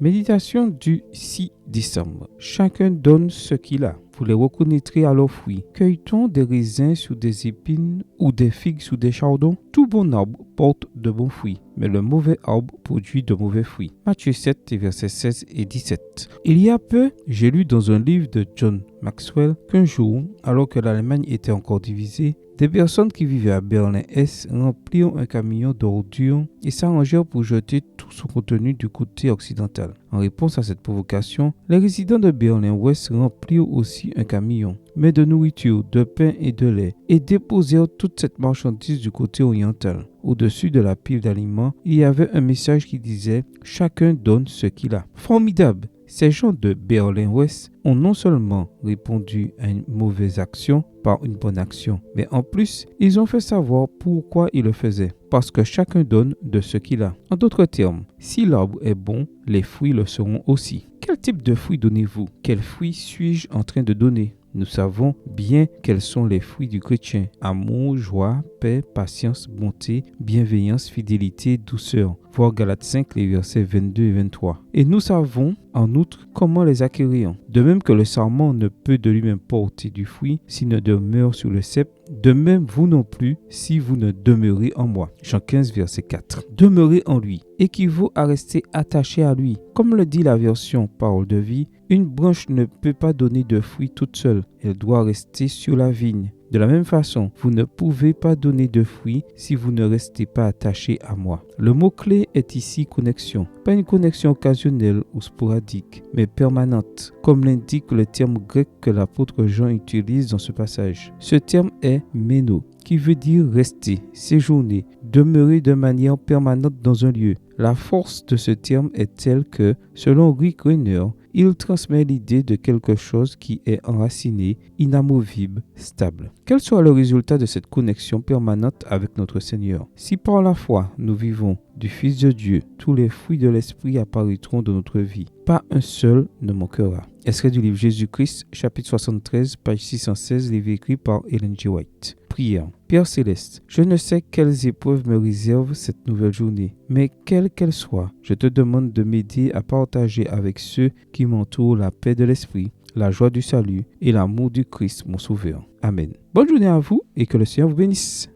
Méditation du 6 décembre. Chacun donne ce qu'il a. Vous les reconnaîtrez à leurs fruits. Cueille-t-on des raisins sur des épines ou des figues sur des chardons? Tout bon arbre porte de bons fruits, mais le mauvais arbre produit de mauvais fruits. Matthieu 7, versets 16 et 17. Il y a peu, j'ai lu dans un livre de John Maxwell qu'un jour, alors que l'Allemagne était encore divisée, des personnes qui vivaient à Berlin-Est remplirent un camion d'ordures et s'arrangèrent pour jeter tout son contenu du côté occidental. En réponse à cette provocation, les résidents de Berlin-Ouest remplirent aussi un camion, mais de nourriture, de pain et de lait, et déposèrent toute cette marchandise du côté oriental. Au-dessus de la pile d'aliments, il y avait un message qui disait « Chacun donne ce qu'il a ». Formidable! Ces gens de Berlin-Ouest ont non seulement répondu à une mauvaise action par une bonne action, mais en plus, ils ont fait savoir pourquoi ils le faisaient. Parce que chacun donne de ce qu'il a. En d'autres termes, si l'arbre est bon, les fruits le seront aussi. Quel type de fruits donnez-vous? Quels fruits suis-je en train de donner? Nous savons bien quels sont les fruits du chrétien. Amour, joie, paix, patience, bonté, bienveillance, fidélité, douceur. Voir Galates 5, les versets 22 et 23. Et nous savons en outre comment les acquérir. De même que le sarment ne peut de lui-même porter du fruit s'il ne demeure sur le cep, de même vous non plus si vous ne demeurez en moi. Jean 15, verset 4. Demeurer en lui équivaut à rester attaché à lui. Comme le dit la version Parole de vie, une branche ne peut pas donner de fruits toute seule. Elle doit rester sur la vigne. De la même façon, vous ne pouvez pas donner de fruits si vous ne restez pas attaché à moi. Le mot-clé est ici connexion. Pas une connexion occasionnelle ou sporadique, mais permanente, comme l'indique le terme grec que l'apôtre Jean utilise dans ce passage. Ce terme est méno, qui veut dire rester, séjourner, demeurer de manière permanente dans un lieu. La force de ce terme est telle que, selon Rick Renner, il transmet l'idée de quelque chose qui est enraciné, inamovible, stable. Quel soit le résultat de cette connexion permanente avec notre Seigneur? Si par la foi nous vivons du Fils de Dieu, tous les fruits de l'Esprit apparaîtront dans notre vie. Pas un seul ne manquera. Extrait du livre Jésus-Christ, chapitre 73, page 616, livre écrit par Ellen G. White. Prière. Père Céleste, je ne sais quelles épreuves me réservent cette nouvelle journée, mais quelle qu'elle soit, je te demande de m'aider à partager avec ceux qui m'entourent la paix de l'Esprit, la joie du salut et l'amour du Christ, mon Sauveur. Amen. Bonne journée à vous et que le Seigneur vous bénisse.